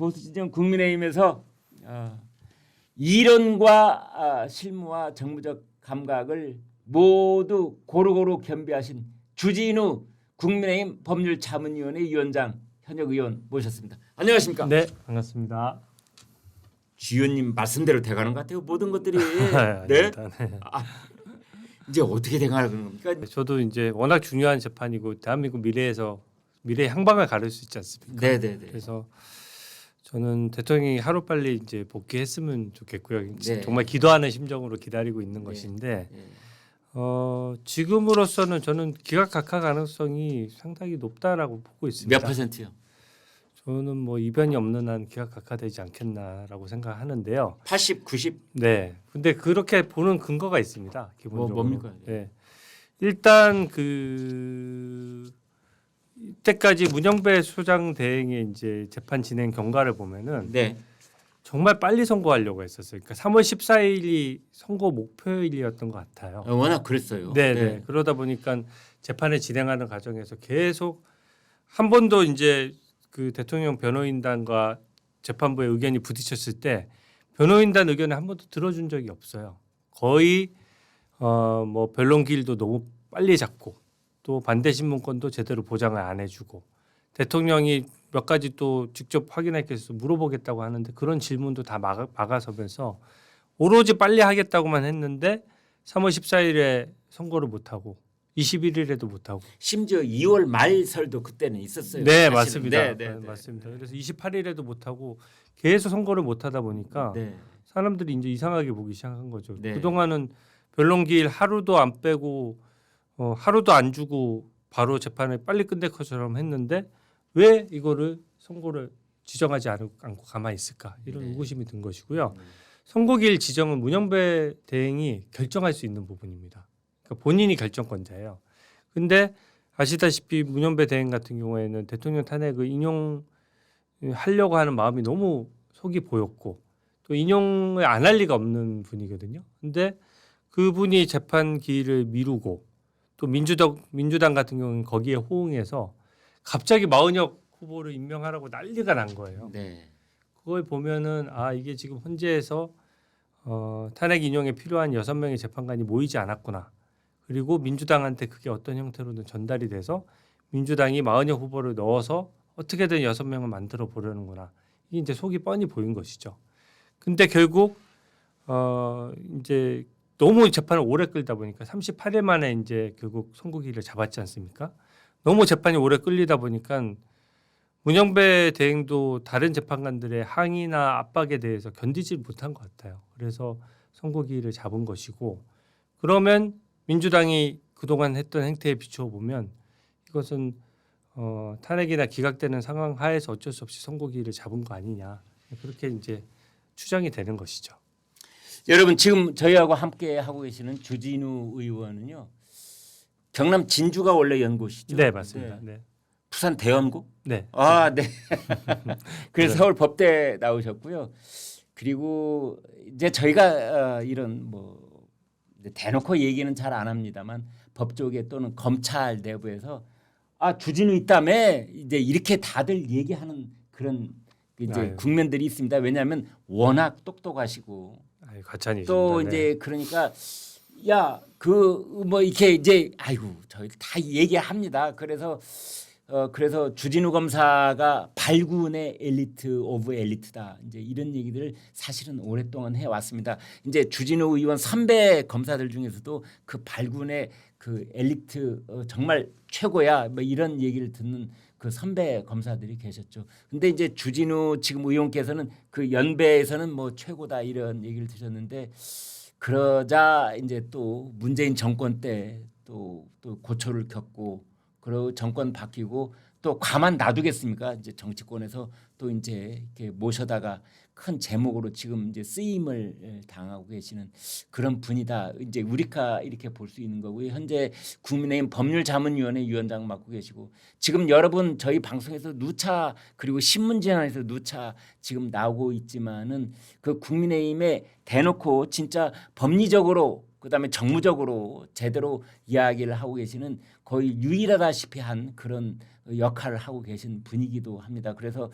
보수진영 국민의힘에서 이론과 실무와 정무적 감각을 모두 고루고루 겸비하신 주진우 국민의힘 법률자문위원회 위원장 현역 의원 모셨습니다. 안녕하십니까? 네, 반갑습니다. 주 의원님 말씀대로 돼가는 것 같아요. 모든 것들이. 네? 아닙니다. 네. 이제 어떻게 돼가는 겁니까? 저도 이제 워낙 중요한 재판이고 대한민국 미래의 향방을 가를 수 있지 않습니까? 네네네. 그래서 저는 대통령이 하루빨리 이제 복귀했으면 좋겠고요. 네. 정말 기도하는 심정으로 기다리고 있는 네. 것인데 네. 지금으로서는 저는 기각각하 가능성이 상당히 높다라고 보고 있습니다. 몇 %요? 저는 뭐 이변이 없는 한 기각각하되지 않겠나라고 생각하는데요. 80, 90? 네. 근데 그렇게 보는 근거가 있습니다. 기본적으로. 뭡니까? 네. 일단 이때까지 문영배 소장 대행의 이제 재판 진행 경과를 보면은 네. 정말 빨리 선고하려고 했었어요. 그러니까 3월 14일이 선고 목표일이었던 것 같아요. 워낙 그랬어요. 네. 그러다 보니까 재판을 진행하는 과정에서 계속 한 번도 이제 그 대통령 변호인단과 재판부의 의견이 부딪혔을 때 변호인단 의견을 한 번도 들어준 적이 없어요. 거의 뭐 변론기일도 너무 빨리 잡고 또 반대 신문권도 제대로 보장을 안 해주고 대통령이 몇 가지 또 직접 확인할 게 있어서 물어보겠다고 하는데 그런 질문도 다 막아서면서 오로지 빨리 하겠다고만 했는데 3월 14일에 선고를 못하고 21일에도 못하고 심지어 2월 말설도 그때는 있었어요. 네, 사실은. 맞습니다. 네. 맞습니다. 그래서 28일에도 못하고 계속 선고를 못하다 보니까 네. 사람들이 이제 이상하게 보기 시작한 거죠. 네. 그동안은 변론기일 하루도 안 빼고 하루도 안 주고 바로 재판을 빨리 끝낼 것처럼 했는데 왜 이거를 선고를 지정하지 않고 가만히 있을까 이런 네. 의구심이 든 것이고요. 선고기일 지정은 문영배 대행이 결정할 수 있는 부분입니다. 그러니까 본인이 결정권자예요. 근데 아시다시피 문영배 대행 같은 경우에는 대통령 탄핵을 인용하려고 하는 마음이 너무 속이 보였고 또 인용을 안 할 리가 없는 분이거든요. 근데 그분이 재판 기일을 미루고 또 민주당 같은 경우는 거기에 호응해서 갑자기 마은혁 후보를 임명하라고 난리가 난 거예요. 네. 그걸 보면은 이게 지금 헌재에서 탄핵 인용에 필요한 6명의 재판관이 모이지 않았구나. 그리고 민주당한테 그게 어떤 형태로든 전달이 돼서 민주당이 마은혁 후보를 넣어서 어떻게든 6명을 만들어 보려는구나. 이게 이제 속이 뻔히 보인 것이죠. 근데 결국 이제 너무 재판을 오래 끌다 보니까 38일 만에 이제 결국 선고기일을 잡았지 않습니까? 너무 재판이 오래 끌리다 보니까 문영배 대행도 다른 재판관들의 항의나 압박에 대해서 견디지 못한 것 같아요. 그래서 선고기일을 잡은 것이고 그러면 민주당이 그동안 했던 행태에 비추어 보면 이것은 탄핵이나 기각되는 상황 하에서 어쩔 수 없이 선고기일을 잡은 거 아니냐 그렇게 이제 추정이 되는 것이죠. 여러분 지금 저희하고 함께 하고 계시는 주진우 의원은요. 경남 진주가 원래 연고시죠? 네, 맞습니다. 네. 네. 부산 대연고? 네. 네. 그래서 서울 법대 나오셨고요. 그리고 이제 저희가 이런 뭐 대놓고 얘기는 잘 안 합니다만 법조계 또는 검찰 내부에서 주진우 있다며 이제 이렇게 다들 얘기하는 그런 이제 국면들이 있습니다. 왜냐하면 워낙 똑똑하시고 과찬이십니다. 또 이제 그러니까 뭐 이렇게 이제 저희 다 얘기합니다. 그래서 주진우 검사가 발군의 엘리트 오브 엘리트다. 이제 이런 얘기들을 사실은 오랫동안 해왔습니다. 이제 주진우 의원 선배 검사들 중에서도 그 발군의 그 엘리트 정말 최고야. 뭐 이런 얘기를 듣는 그 선배 검사들이 계셨죠. 근데 이제 주진우 지금 의원께서는 그 연배에서는 뭐 최고다 이런 얘기를 드셨는데 그러자 이제 또 문재인 정권 때 또 고초를 겪고 그리고 정권 바뀌고 또 가만 놔두겠습니까? 이제 정치권에서 또 이제 이렇게 모셔다가 큰 제목으로 지금 이제 쓰임을 당하고 계시는 그런 분이다. 이제 우리가 이렇게 볼 수 있는 거고요. 현재 국민의힘 법률자문위원회 위원장 맡고 계시고 지금 여러분 저희 방송에서 누차 그리고 신문지에서 누차 지금 나오고 있지만은 그 국민의힘에 대놓고 진짜 법리적으로 그다음에 정무적으로 제대로 이야기를 하고 계시는 거의 유일하다시피 한 그런 역할을 하고 계신 분이기도 합니다. 그래서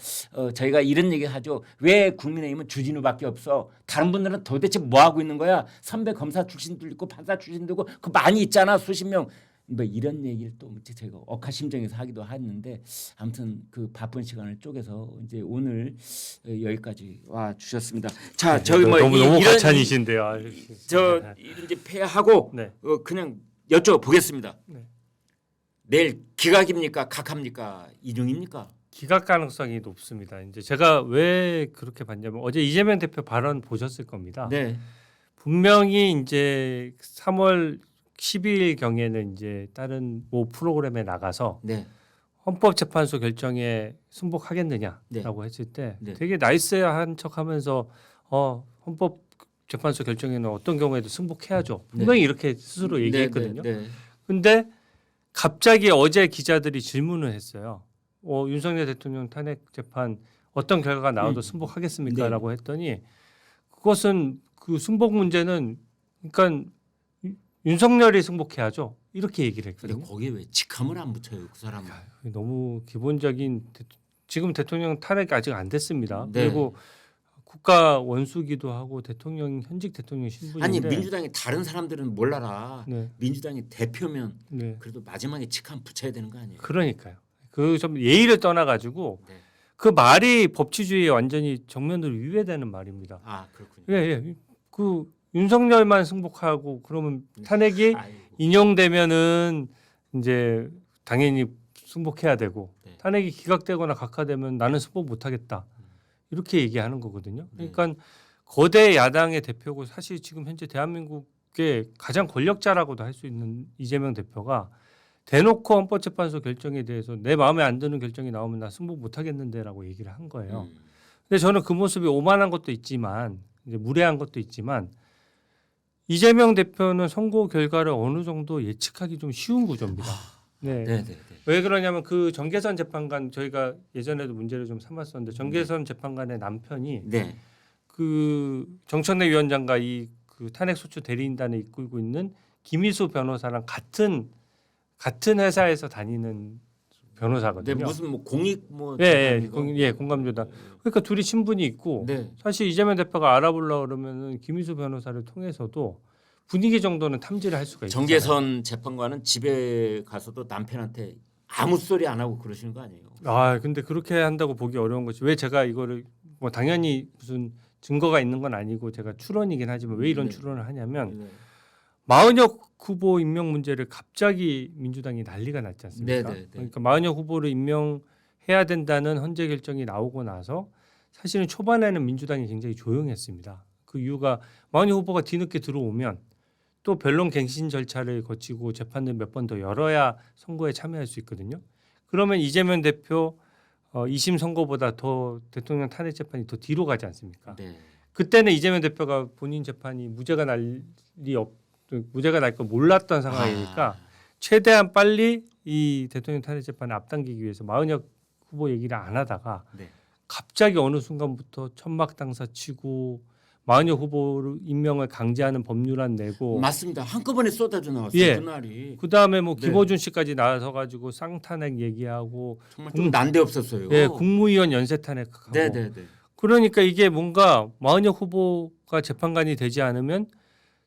저희가 이런 얘기 하죠. 왜 국민의힘은 주진우밖에 없어? 다른 분들은 도대체 뭐 하고 있는 거야? 선배 검사 출신도 있고 판사 출신도 있고 그 많이 있잖아, 수십 명. 뭐 이런 얘기를 또 이제 저희가 억하심정에서 하기도 하는데 아무튼 그 바쁜 시간을 쪼개서 이제 오늘 여기까지 와 주셨습니다. 자, 저기 뭐 너무 이런 과찬이신데요. 저 이제 폐하고 네. 그냥 여쭤보겠습니다. 네. 내일 기각입니까? 각합니까? 이중입니까? 기각 가능성이 높습니다. 이제 제가 왜 그렇게 봤냐면 어제 이재명 대표 발언 보셨을 겁니다. 네. 분명히 이제 3월 12일 경에는 이제 다른 모 프로그램에 나가서 네. 헌법재판소 결정에 승복하겠느냐라고 했을 때 네. 되게 나이스한 척하면서 헌법재판소 결정에는 어떤 경우에도 승복해야죠. 분명히 이렇게 스스로 얘기했거든요. 네. 근데 갑자기 어제 기자들이 질문을 했어요. 윤석열 대통령 탄핵 재판 어떤 결과가 나와도 승복하겠습니까?라고 했더니 그것은 그 승복 문제는 그러니까 윤석열이 승복해야죠. 이렇게 얘기를 근데 했거든요. 거기에 왜 직함을 안 붙여요, 그 사람은? 너무 기본적인 지금 대통령 탄핵이 아직 안 됐습니다. 네. 그리고 국가 원수기도 하고 대통령 현직 대통령 신분인데 아니 민주당이 다른 사람들은 몰라라. 네. 민주당이 대표면 네. 그래도 마지막에 직함 붙여야 되는 거 아니에요? 그러니까요. 그 좀 예의를 떠나가지고 네. 그 말이 법치주의에 완전히 정면으로 위배되는 말입니다. 아 그렇군요. 예. 그 윤석열만 승복하고 그러면 탄핵이 아이고. 인용되면은 이제 당연히 승복해야 되고 네. 탄핵이 기각되거나 각하되면 나는 승복 못하겠다 이렇게 얘기하는 거거든요. 그러니까 거대 야당의 대표고 사실 지금 현재 대한민국의 가장 권력자라고도 할 수 있는 이재명 대표가 대놓고 헌법재판소 결정에 대해서 내 마음에 안 드는 결정이 나오면 나 승복 못하겠는데라고 얘기를 한 거예요. 근데 저는 그 모습이 오만한 것도 있지만 이제 무례한 것도 있지만 이재명 대표는 선거 결과를 어느 정도 예측하기 좀 쉬운 구조입니다. 네. 네. 왜 그러냐면 그 정계선 재판관 저희가 예전에도 문제를 좀 삼았었는데 정계선 재판관의 남편이 네. 그 정청래 위원장과 이 그 탄핵소추 대리인단을 이끌고 있는 김희수 변호사랑 같은 회사에서 다니는 변호사거든요. 네. 무슨 뭐 공익 뭐 공감조당. 그러니까 둘이 친분이 있고 네. 사실 이재명 대표가 알아보려고 그러면은 김희수 변호사를 통해서도 분위기 정도는 탐지를 할 수가 있잖아요. 정계선 재판관은 집에 가서도 남편한테 아무 소리 안 하고 그러시는 거 아니에요? 아 근데 그렇게 한다고 보기 어려운 거지. 왜 제가 이거를 뭐 당연히 무슨 증거가 있는 건 아니고 제가 추론이긴 하지만 왜 이런 네. 추론을 하냐면 네. 마은혁 후보 임명 문제를 갑자기 민주당이 난리가 났지 않습니까? 네. 그러니까 마은혁 후보를 임명해야 된다는 헌재 결정이 나오고 나서 사실은 초반에는 민주당이 굉장히 조용했습니다. 그 이유가 마은혁 후보가 뒤늦게 들어오면 또 변론 갱신 절차를 거치고 재판을 몇 번 더 열어야 선거에 참여할 수 있거든요. 그러면 이재명 대표 2심 선고보다 더 대통령 탄핵 재판이 더 뒤로 가지 않습니까? 네. 그때는 이재명 대표가 본인 재판이 무죄가 날 걸 몰랐던 상황이니까 최대한 빨리 이 대통령 탄핵 재판을 앞당기기 위해서 마은혁 후보 얘기를 안 하다가 네. 갑자기 어느 순간부터 천막 당사 치고 마은혁 후보 임명을 강제하는 법률안 내고 맞습니다. 한꺼번에 쏟아져 나왔어요. 예. 그날이 그다음에 뭐 네. 김어준 씨까지 나서 가지고 쌍탄핵 얘기하고 정말 좀 난데없었어요. 예, 국무위원 연쇄 탄핵하고 네. 그러니까 이게 뭔가 마은혁 후보가 재판관이 되지 않으면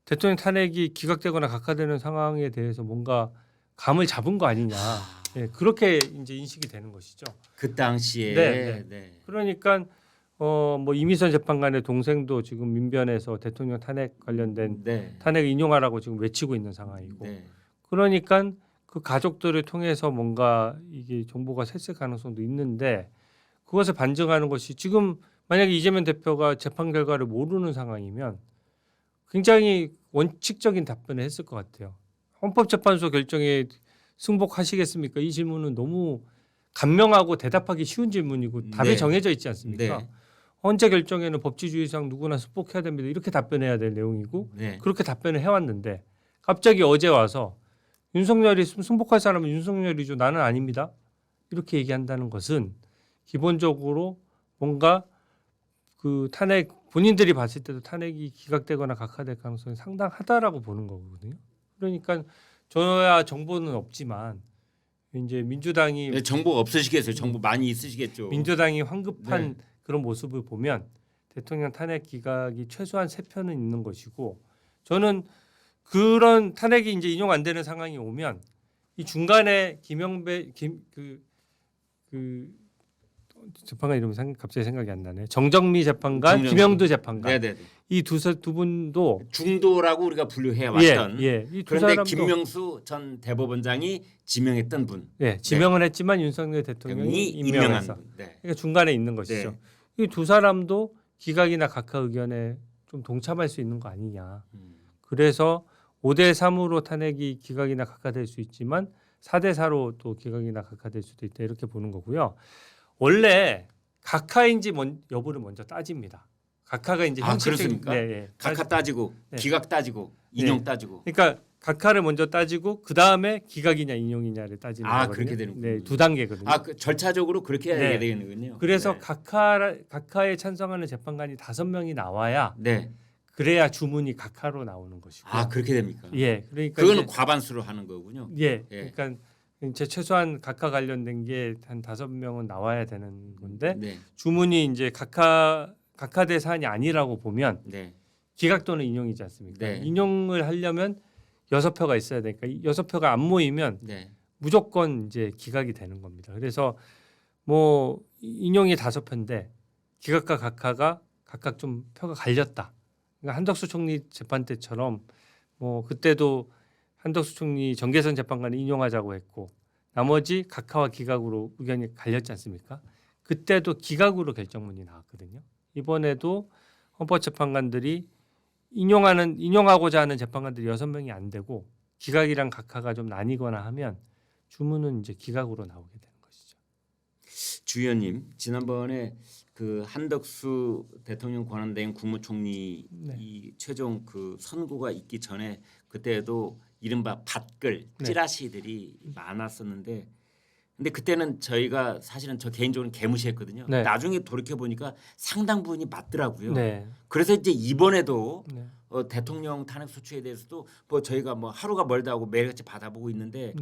대통령 탄핵이 기각되거나 각하되는 상황에 대해서 뭔가 감을 잡은 거 아니냐. 예, 그렇게 이제 인식이 되는 것이죠. 그 당시에 네. 그러니까 뭐 이미선 재판관의 동생도 지금 민변에서 대통령 탄핵 관련된 네. 탄핵 인용하라고 지금 외치고 있는 상황이고. 네. 그러니까 그 가족들을 통해서 뭔가 이게 정보가 샜을 가능성도 있는데 그것을 반증하는 것이 지금 만약에 이재명 대표가 재판 결과를 모르는 상황이면 굉장히 원칙적인 답변을 했을 것 같아요. 헌법재판소 결정에 승복하시겠습니까? 이 질문은 너무 간명하고 대답하기 쉬운 질문이고 답이 네. 정해져 있지 않습니까? 네. 헌재 결정에는 법치주의상 누구나 승복해야 됩니다. 이렇게 답변해야 될 내용이고 네. 그렇게 답변을 해왔는데 갑자기 어제 와서 윤석열이 승복할 사람은 윤석열이죠. 나는 아닙니다. 이렇게 얘기한다는 것은 기본적으로 뭔가 그 탄핵 본인들이 봤을 때도 탄핵이 기각되거나 각하될 가능성이 상당하다라고 보는 거거든요. 그러니까 저야 정보는 없지만 이제 민주당이 네, 정보 없으시겠어요. 정보 많이 있으시겠죠. 민주당이 황급한 네. 그런 모습을 보면 대통령 탄핵 기각이 최소한 3편은 있는 것이고 저는 그런 탄핵이 이제 인용 안 되는 상황이 오면 이 중간에 김영배 그 재판관 이름 갑자기 생각이 안 나네. 정정미 재판관, 김영두 재판관. 네네. 이 두 분도 중도라고 우리가 분류해 왔던. 이두 그런데 사람도 김명수 전 대법원장이 지명했던 분. 지명은 했지만 윤석열 대통령이 임명해서 분. 네. 그러니까 중간에 있는 것이죠. 이 두 사람도 기각이나 각하 의견에 좀 동참할 수 있는 거 아니냐. 그래서 5대 3으로 탄핵이 기각이나 각하될 수 있지만 4대 4로 또 기각이나 각하될 수도 있다 이렇게 보는 거고요. 원래 각하인지 여부를 먼저 따집니다. 각하가 이제 그렇습니까? 각하 따지고 기각 따지고 인용 따지고. 그러니까 각하를 먼저 따지고 그 다음에 기각이냐 인용이냐를 따지는 거거든요. 그렇게 되는군요. 네, 두 단계거든요. 그 절차적으로 그렇게 해야 되겠군요. 그래서 각하에 찬성하는 재판관이 5명이 나와야 그래야 주문이 각하로 나오는 것이고. 그렇게 됩니까? 그러니까 그거는 과반수로 하는 거군요. 그러니까 이제 최소한 각하 관련된 게 한 5명은 나와야 되는 건데 주문이 이제 각하대 사안이 아니라고 보면 기각 또는 인용이지 않습니까? 인용을 하려면 6표가 있어야 되니까 6표가 안 모이면 무조건 이제 기각이 되는 겁니다. 그래서 뭐 인용이 5표인데 기각과 각하가 각각 좀 표가 갈렸다. 그러니까 한덕수 총리 재판 때처럼 뭐 그때도 한덕수 총리 정계선 재판관이 인용하자고 했고 나머지 각하와 기각으로 의견이 갈렸지 않습니까? 그때도 기각으로 결정문이 나왔거든요. 이번에도 헌법재판관들이 인용하고자 하는 재판관들이 6명이 안 되고 기각이랑 각하가 좀 나뉘거나 하면 주문은 이제 기각으로 나오게 되는 것이죠. 주 의원님 지난번에 그 한덕수 대통령 권한대행 국무총리 이 최종 그 선고가 있기 전에 그때도 이른바 밭글 찌라시들이 많았었는데 근데 그때는 저희가 사실은 저 개인적으로 개무시했거든요. 나중에 돌이켜 보니까 상당 부분이 맞더라고요. 그래서 이제 이번에도 대통령 탄핵 소추에 대해서도 뭐 저희가 뭐 하루가 멀다 하고 매일같이 받아보고 있는데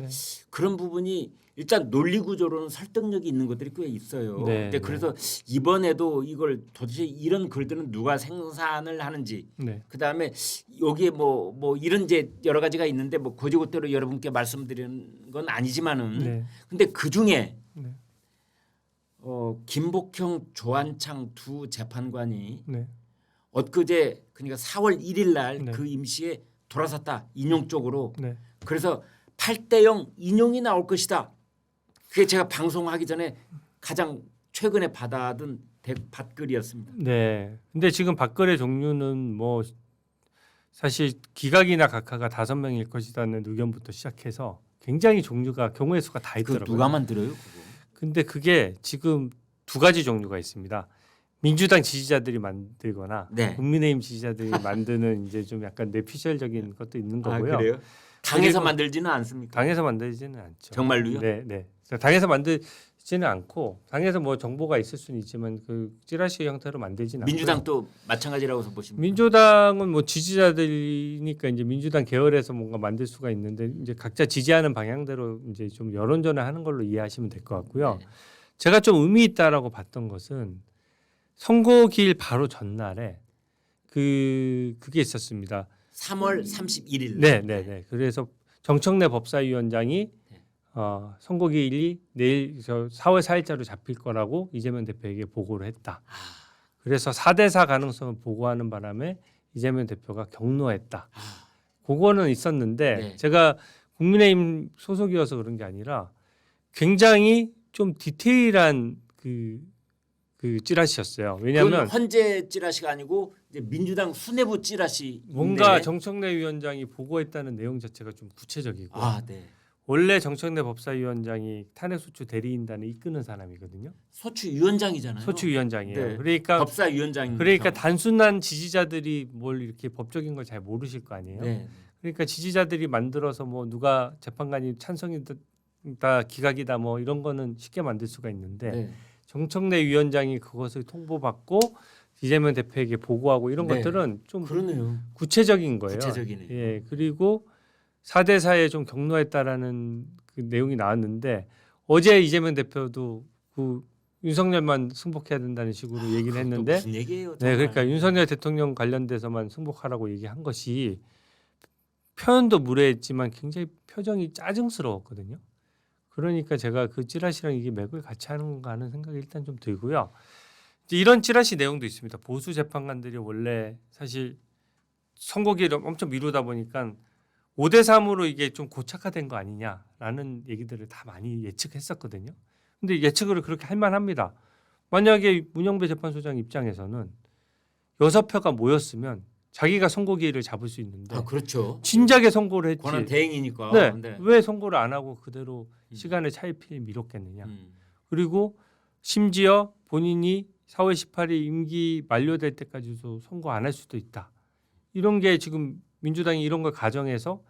그런 부분이 일단 논리 구조로는 설득력이 있는 것들이 꽤 있어요. 근데 그래서 이번에도 이걸 도대체 이런 글들은 누가 생산을 하는지 그다음에 여기에 뭐 이런 이제 여러 가지가 있는데 뭐 고지고대로 여러분께 말씀드리는 건 아니지만은 근데 그 중에 김복형 조한창 두 재판관이 엊그제 그러니까 4월 1일 날 그 임시에 돌아섰다 인용 쪽으로 그래서 8대0 인용이 나올 것이다. 그게 제가 방송하기 전에 가장 최근에 받아든 밭글이었습니다. 근데 지금 밭글의 종류는 뭐 사실 기각이나 각하가 5명일 것이라는 의견부터 시작해서 굉장히 종류가 경우의 수가 다 있더라고요. 누가 만들어요, 그거? 근데 그게 지금 2가지 종류가 있습니다. 민주당 지지자들이 만들거나 국민의힘 지지자들이 만드는 이제 좀 약간 뇌피셜적인 것도 있는 거고요. 그래요? 당에서 만들지는 않습니까? 당에서 만들지는 않죠. 정말로요? 네. 당에서 만들지는 않고 당에서 뭐 정보가 있을 수는 있지만 그 찌라시 형태로 만들지는 않고. 민주당도 마찬가지라고 보십니까? 민주당은 뭐 지지자들이니까 이제 민주당 계열에서 뭔가 만들 수가 있는데 이제 각자 지지하는 방향대로 이제 좀 여론전을 하는 걸로 이해하시면 될 것 같고요. 제가 좀 의미 있다라고 봤던 것은 선거기일 바로 전날에 그게 있었습니다. 3월 31일. 네. 그래서 정청래 법사위원장이 선거기일이 내일 4월 4일자로 잡힐 거라고 이재명 대표에게 보고를 했다. 그래서 4대 4 가능성을 보고하는 바람에 이재명 대표가 경로했다. 그거는 있었는데 제가 국민의힘 소속이어서 그런 게 아니라 굉장히 좀 디테일한 그 찌라시였어요. 왜냐하면 헌재 찌라시가 아니고 이제 민주당 수뇌부 찌라시. 뭔가 정청래 위원장이 보고했다는 내용 자체가 좀 구체적이고 원래 정청래 법사위원장이 탄핵소추 대리인단을 이끄는 사람이거든요. 소추위원장이잖아요. 소추위원장이에요. 그러니까 법사위원장. 그러니까 단순한 지지자들이 뭘 이렇게 법적인 걸 잘 모르실 거 아니에요. 그러니까 지지자들이 만들어서 뭐 누가 재판관이 찬성이다 기각이다 뭐 이런 거는 쉽게 만들 수가 있는데 정청래 위원장이 그것을 통보받고 이재명 대표에게 보고하고 이런 것들은 좀 그러네요. 구체적인 거예요. 구체적이네요. 그리고 4대4에 좀 격노했다라는 그 내용이 나왔는데 어제 이재명 대표도 그 윤석열만 승복해야 된다는 식으로 얘기를 그것도 했는데 무슨 얘기예요? 네, 정말. 그러니까 윤석열 대통령 관련돼서만 승복하라고 얘기한 것이 표현도 무례했지만 굉장히 표정이 짜증스러웠거든요. 그러니까 제가 그 찌라시랑 이게 맥을 같이 하는 건가 하는 생각이 일단 좀 들고요. 이제 이런 찌라시 내용도 있습니다. 보수 재판관들이 원래 사실 선고기를 엄청 미루다 보니까 5대3으로 이게 좀 고착화된 거 아니냐라는 얘기들을 다 많이 예측했었거든요. 근데 예측을 그렇게 할 만합니다. 만약에 문영배 재판소장 입장에서는 6표가 모였으면 자기가 선고기를 잡을 수 있는데 아 그렇죠. 진작에 선고를 했지. 권한 대행이니까. 네. 네. 왜 선고를 안 하고 그대로 음. 시간을 차일피일 미뤘겠느냐. 음. 그리고 심지어 본인이 4월 18일 임기 만료될 때까지도 선고 안 할 수도 있다. 이런 게 지금 민주당이 이런 걸 가정해서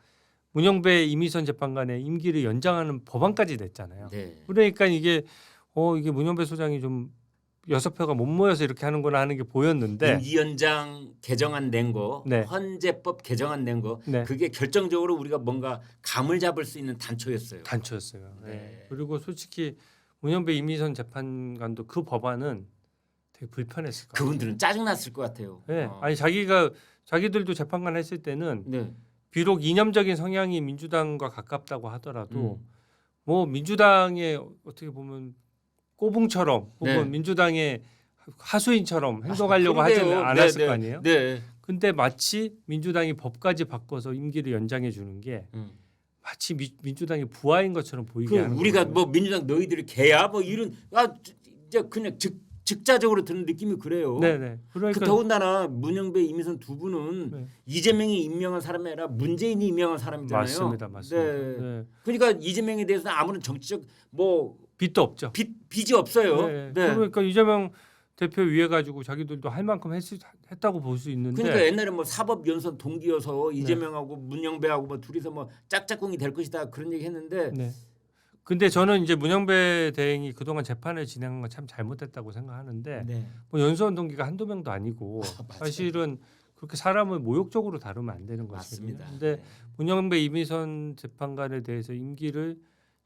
문영배 이미선 재판관의 임기를 연장하는 법안까지 냈잖아요. 네. 그러니까 이게 이게 문영배 소장이 좀 6표가 못 모여서 이렇게 하는구나 하는 게 보였는데 임기연장 개정안 낸 거, 네. 헌재법 개정안 낸 거, 네. 그게 결정적으로 우리가 뭔가 감을 잡을 수 있는 단초였어요. 단초였어요. 네. 네. 그리고 솔직히 문영배 이미선 재판관도 그 법안은 되게 불편했을 것 같아요. 그분들은 짜증났을 것 같아요. 네. 아니 자기들도 재판관 했을 때는 네. 비록 이념적인 성향이 민주당과 가깝다고 하더라도 음. 뭐 민주당의 어떻게 보면 꼬붕처럼 혹은 네. 민주당의 하수인처럼 행동하려고 그러게요. 하지는 않았을 거 아니에요. 네. 근데 마치 민주당이 법까지 바꿔서 임기를 연장해 주는 게 마치 민주당의 부하인 것처럼 보이게 그 하는 우리가 거거든요. 뭐 민주당 너희들이 개야 뭐 이런 이제 그냥 즉자적으로 드는 느낌이 그래요. 네네. 그러니까 그 더군다나 문영배 이미선 두 분은 네. 이재명이 임명한 사람이 아니라 문재인이 임명한 사람이잖아요. 맞습니다. 네. 네. 그러니까 이재명에 대해서는 아무런 정치적 뭐 빚도 없죠. 빚이 없어요. 네. 네. 그러니까 이재명 대표 위해 가지고 자기들도 할 만큼 했다고 볼 수 있는데. 그러니까 옛날에 뭐 사법 연선 동기여서 이재명하고 문영배하고 뭐 둘이서 뭐 짝짝꿍이 될 것이다 그런 얘기 했는데 네. 근데 저는 이제 문영배 대행이 그동안 재판을 진행한 건 참 잘못됐다고 생각하는데 네. 뭐 연수원 동기가 한두 명도 아니고 맞아요. 사실은 그렇게 사람을 모욕적으로 다루면 안 되는 것이거든요. 맞습니다. 근데 네. 문영배 이미선 재판관에 대해서 임기를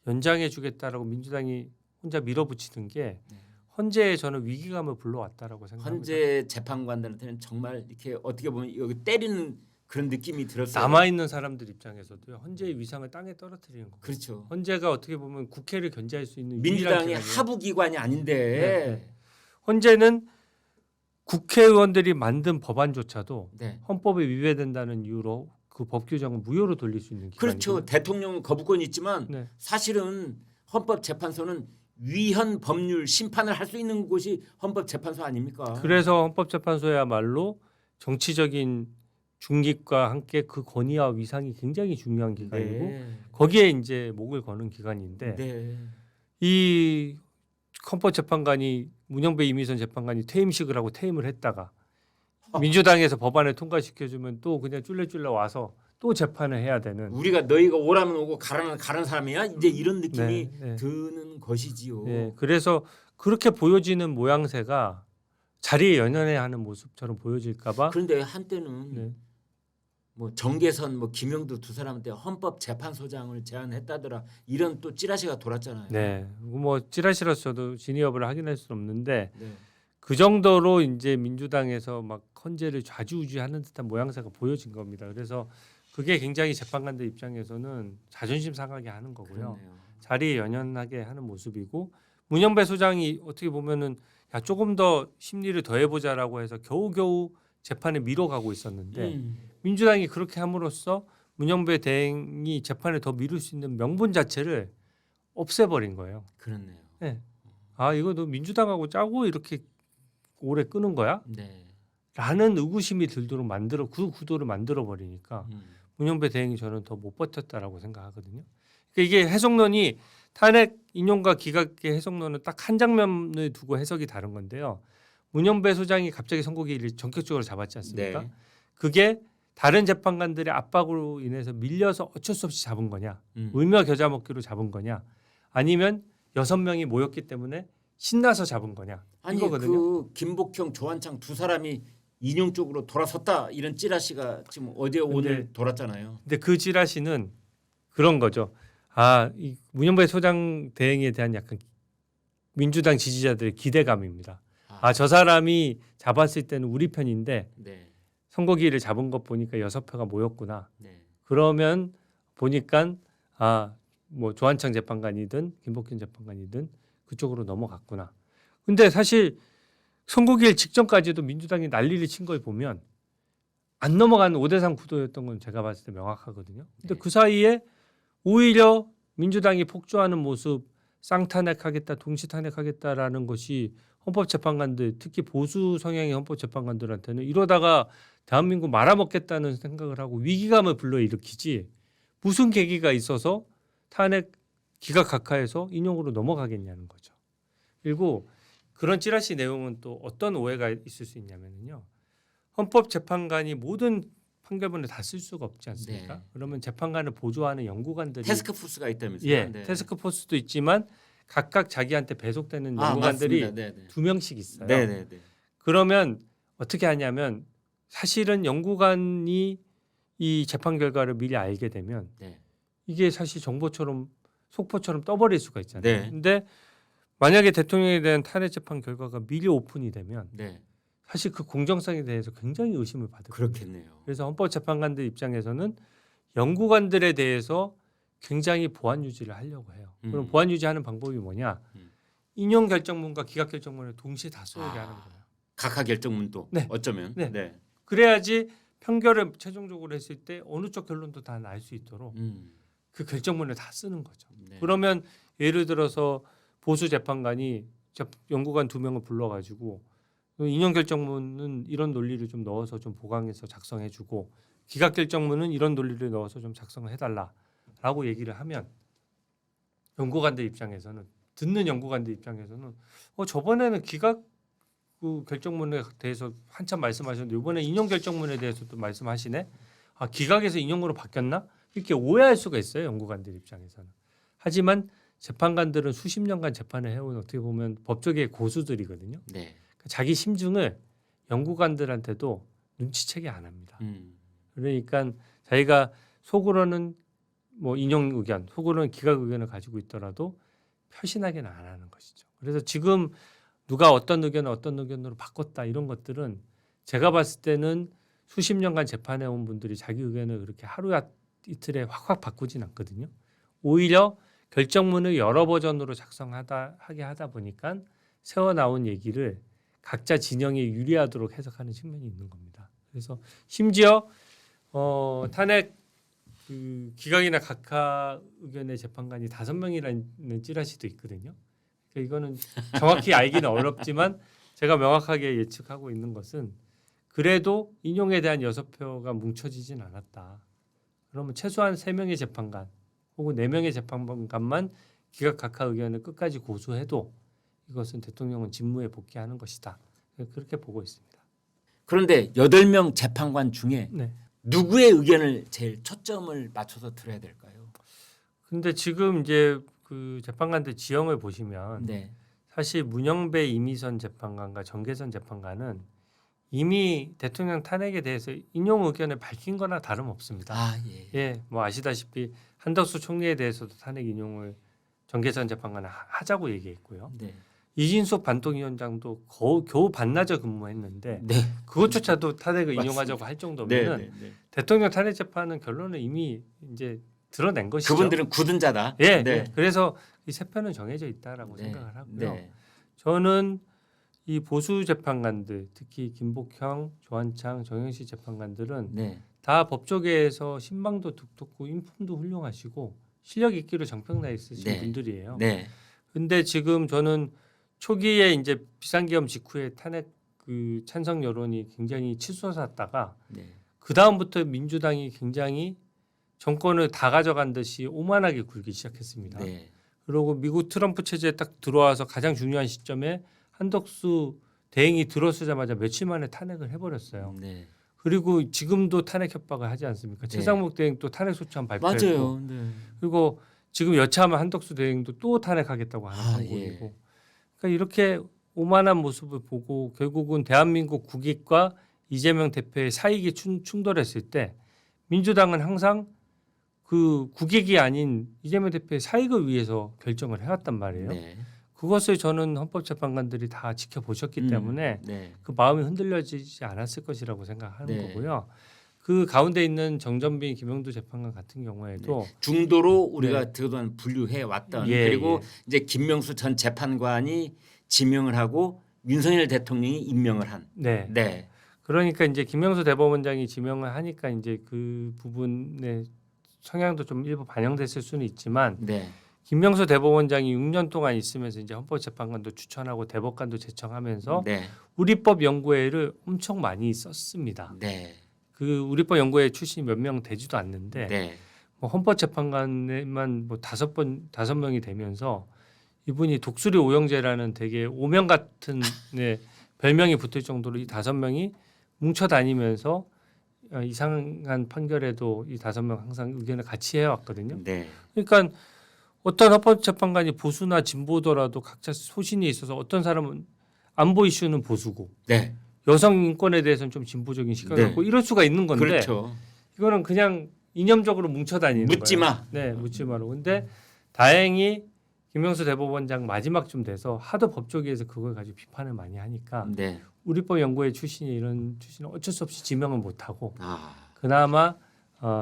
연장해 주겠다라고 민주당이 혼자 밀어붙이는 게 네. 헌재에 저는 위기감을 불러왔다라고 생각합니다. 헌재 재판관들한테는 정말 이렇게 어떻게 보면 여기 때리는 그런 느낌이 들었어요. 남아 있는 사람들 입장에서도요. 헌재의 위상을 땅에 떨어뜨리는 거. 그렇죠. 헌재가 어떻게 보면 국회를 견제할 수 있는 민주당이 유일한 기관이에요. 하부 기관이 아닌데 네. 헌재는 국회의원들이 만든 법안조차도 네. 헌법에 위배된다는 이유로 그 법 규정을 무효로 돌릴 수 있는 기관이죠. 그렇죠. 대통령은 거부권이 있지만 네. 사실은 헌법재판소는 위헌 법률 심판을 할 수 있는 곳이 헌법재판소 아닙니까? 그래서 헌법재판소야말로 정치적인 중립과 함께 그 권위와 위상이 굉장히 중요한 기관이고 네. 거기에 이제 목을 거는 기관인데 네. 이 헌법재판관이 문영배 이미선 재판관이 퇴임식을 하고 퇴임을 했다가 민주당에서 법안을 통과시켜주면 또 그냥 쫄래쫄래 와서 또 재판을 해야 되는. 우리가 너희가 오라면 오고 가라면 가는 사람이야. 이제 이런 느낌이 네, 네. 드는 것이지요. 네, 그래서 그렇게 보여지는 모양새가 자리에 연연해야 하는 모습처럼 보여질까봐. 그런데 한때는 네. 뭐 정계선 뭐 김영두 두 사람한테 헌법재판소장을 제안했다더라 이런 또 찌라시가 돌았잖아요. 네, 뭐 찌라시라서 저도 진위업을 확인할 수는 없는데 네. 그 정도로 이제 민주당에서 막 헌재를 좌지우지하는 듯한 모양새가 보여진 겁니다. 그래서 그게 굉장히 재판관들 입장에서는 자존심 상하게 하는 거고요. 그렇네요. 자리에 연연하게 하는 모습이고 문영배 소장이 어떻게 보면은 야 조금 더 심리를 더해보자라고 해서 겨우겨우 재판에 밀어가고 있었는데 민주당이 그렇게 함으로써 문영배 대행이 재판을 더 미룰 수 있는 명분 자체를 없애버린 거예요. 그렇네요. 네. 아 이거 너 민주당하고 짜고 이렇게 오래 끄는 거야? 네. 라는 의구심이 들도록 그 구도를 만들어 버리니까 음. 문영배 대행이 저는 더 못 버텼다라고 생각하거든요. 그러니까 이게 해석론이 탄핵 인용과 기각의 해석론은 딱 한 장면을 두고 해석이 다른 건데요. 문영배 소장이 갑자기 선고기를 전격적으로 잡았지 않습니까? 네. 그게 다른 재판관들의 압박으로 인해서 밀려서 어쩔 수 없이 잡은 거냐, 음. 울며 겨자 먹기로 잡은 거냐, 아니면 6명이 모였기 때문에 신나서 잡은 거냐 아니 이거거든요. 그 김복형 조한창 두 사람이 인용 쪽으로 돌아섰다 이런 찌라시가 지금 어제 오늘 근데- 돌았잖아요. 근데 그 찌라시는 그런 거죠. 이 문현배 소장 대행에 대한 약간 민주당 지지자들의 기대감입니다. 저 사람이 잡았을 때는 우리 편인데 네. 선거기를 잡은 것 보니까 6표가 모였구나. 네. 그러면 보니까 뭐 조한창 재판관이든 김복현 재판관이든 그쪽으로 넘어갔구나. 근데 사실 선거기일 직전까지도 민주당이 난리를 친 걸 보면 안 넘어간 5대3 구도였던 건 제가 봤을 때 명확하거든요. 근데 네. 그 사이에 오히려 민주당이 폭주하는 모습, 쌍탄핵하겠다, 동시탄핵하겠다라는 것이 헌법재판관들, 특히 보수 성향의 헌법재판관들한테는 이러다가 대한민국 말아먹겠다는 생각을 하고 위기감을 불러일으키지 무슨 계기가 있어서 탄핵 기각각하해서 인용으로 넘어가겠냐는 거죠. 그리고 그런 찌라시 내용은 또 어떤 오해가 있을 수 있냐면요. 헌법재판관이 모든 판결문을 다 쓸 수가 없지 않습니까? 네. 그러면 재판관을 보조하는 연구관들이 태스크포스가 있다면서요? 예, 네. 태스크포스도 있지만 각각 자기한테 배속되는 연구관들이 맞습니다. 네, 네. 2명씩 있어요. 네, 네, 네. 그러면 어떻게 하냐면 사실은 연구관이 이 재판 결과를 미리 알게 되면 네. 이게 사실 정보처럼 속보처럼 떠버릴 수가 있잖아요. 네. 근데 만약에 대통령에 대한 탄핵 재판 결과가 미리 오픈이 되면 네. 사실 그 공정성에 대해서 굉장히 의심을 받을 거예요. 그렇겠네요. 그래서 헌법재판관들 입장에서는 연구관들에 대해서 굉장히 보안 유지를 하려고 해요. 그럼 보안 유지하는 방법이 뭐냐? 음. 인용 결정문과 기각 결정문을 동시에 다 쏘게 하는 거예요. 각하 결정문도 네. 어쩌면 네. 네. 그래야지 판결을 최종적으로 했을 때 어느 쪽 결론도 다 날 수 있도록 그 결정문을 다 쓰는 거죠. 네. 그러면 예를 들어서 보수 재판관이 연구관 2명을 불러가지고 인용 결정문은 이런 논리를 좀 넣어서 좀 보강해서 작성해주고 기각 결정문은 이런 논리를 넣어서 좀 작성을 해달라라고 얘기를 하면 연구관들 입장에서는 듣는 연구관들 입장에서는 저번에는 기각 그 결정문에 대해서 한참 말씀하셨는데 이번에 인용 결정문에 대해서도 말씀하시네. 기각에서 인용으로 바뀌었나? 이렇게 오해할 수가 있어요. 연구관들 입장에서는. 하지만 재판관들은 수십 년간 재판을 해온 어떻게 보면 법조계의 고수들이거든요. 네. 자기 심증을 연구관들한테도 눈치채게 안 합니다. 그러니까 자기가 속으로는 뭐 인용 의견, 속으로는 기각 의견을 가지고 있더라도 표신하게는 안 하는 것이죠. 그래서 지금 누가 어떤 의견으로 바꿨다 이런 것들은 제가 봤을 때는 수십 년간 재판해 온 분들이 자기 의견을 그렇게 하루 이틀에 확 바꾸진 않거든요. 오히려 결정문을 여러 버전으로 하게 하다 보니까 새어 나온 얘기를 각자 진영에 유리하도록 해석하는 측면이 있는 겁니다. 그래서 심지어 탄핵 그 기각이나 각하 의견의 재판관이 5명이라는 찌라시도 있거든요. 그러니까 이거는 정확히 알기는 어렵지만 제가 명확하게 예측하고 있는 것은 그래도 인용에 대한 6표가 뭉쳐지진 않았다. 그러면 최소한 3명의 재판관 혹은 4명의 재판관만 기각 각하 의견을 끝까지 고수해도 이것은 대통령은 직무에 복귀하는 것이다. 그렇게 보고 있습니다. 그런데 8명 재판관 중에 네. 누구의 의견을 제일 초점을 맞춰서 들어야 될까요? 근데 지금 이제 그 재판관들 지형을 보시면 네. 사실 문영배 이미선 재판관과 정계선 재판관은 이미 대통령 탄핵에 대해서 인용 의견을 밝힌 거나 다름없습니다. 예, 뭐 아시다시피 한덕수 총리에 대해서도 탄핵 인용을 정계선 재판관은 하자고 얘기했고요. 네. 이진숙 반통위원장도 겨우 반나절 근무했는데 네. 그것조차도 탄핵을 맞습니다. 인용하자고 할 정도면은 네. 네. 대통령 탄핵 재판은 결론을 이미 이제 드러낸 것이죠. 그분들은 굳은 자다. 예, 네. 예. 그래서 이 세 편은 정해져 있다라고 네. 생각을 하고요. 네. 저는 이 보수 재판관들, 특히 김복형, 조한창, 정영식 재판관들은 네. 다 법조계에서 신망도 두텁고 인품도 훌륭하시고 실력 있기로 정평나 있으신 네. 분들이에요. 네. 근데 지금 저는 초기에 이제 비상계엄 직후에 탄핵 그 찬성 여론이 굉장히 치솟았다가 네. 그 다음부터 민주당이 굉장히 정권을 다 가져간 듯이 오만하게 굴기 시작했습니다. 네. 그리고 미국 트럼프 체제에 딱 들어와서 가장 중요한 시점에 한덕수 대행이 들어서자마자 며칠 만에 탄핵을 해버렸어요. 네. 그리고 지금도 탄핵 협박을 하지 않습니까? 네. 최상목 대행 또 탄핵 소추안 발표했고, 맞아요. 네. 그리고 지금 여차하면 한덕수 대행도 또 탄핵하겠다고 하는 아, 방법이고, 예. 그러니까 이렇게 오만한 모습을 보고 결국은 대한민국 국익과 이재명 대표의 사익이 충돌했을 때 민주당은 항상 그 국익이 아닌 이재명 대표의 사익을 위해서 결정을 해왔단 말이에요. 네. 그것을 저는 헌법재판관들이 다 지켜보셨기 때문에 네. 그 마음이 흔들려지지 않았을 것이라고 생각하는 네. 거고요. 그 가운데 있는 정전빈, 김영두 재판관 같은 경우에도 중도로 우리가 네. 그동안 분류해 왔던 예, 그리고 예. 이제 김명수 전 재판관이 지명을 하고 윤석열 대통령이 임명을 한. 네. 네. 그러니까 이제 김명수 대법원장이 지명을 하니까 이제 그 부분의 성향도 좀 일부 반영됐을 수는 있지만 네. 김명수 대법원장이 6년 동안 있으면서 이제 헌법재판관도 추천하고 대법관도 제청하면서 네. 우리법 연구회를 엄청 많이 썼습니다. 네. 그 우리법 연구회 출신이 몇 명 되지도 않는데 네. 뭐 헌법재판관에만 뭐 5명이 되면서 이분이 독수리 오영재라는 되게 오명 같은 네, 별명이 붙을 정도로 이 5명이 뭉쳐 다니면서 이상한 판결에도 이 5명 항상 의견을 같이 해왔거든요. 네. 그러니까 어떤 헌법재판관이 보수나 진보더라도 각자 소신이 있어서 어떤 사람은 안보 이슈는 보수고 네. 여성 인권에 대해서는 좀 진보적인 시각이 네. 있고 이럴 수가 있는 건데 그렇죠. 이거는 그냥 이념적으로 뭉쳐 다니는 묻지 거예요. 마. 네, 묻지 마로. 근데 다행히 김명수 대법원장 마지막쯤 돼서 하도 법조계에서 그걸 가지고 비판을 많이 하니까 네. 우리법 연구회 출신이 이런 출신은 어쩔 수 없이 지명을 못 하고 아. 그나마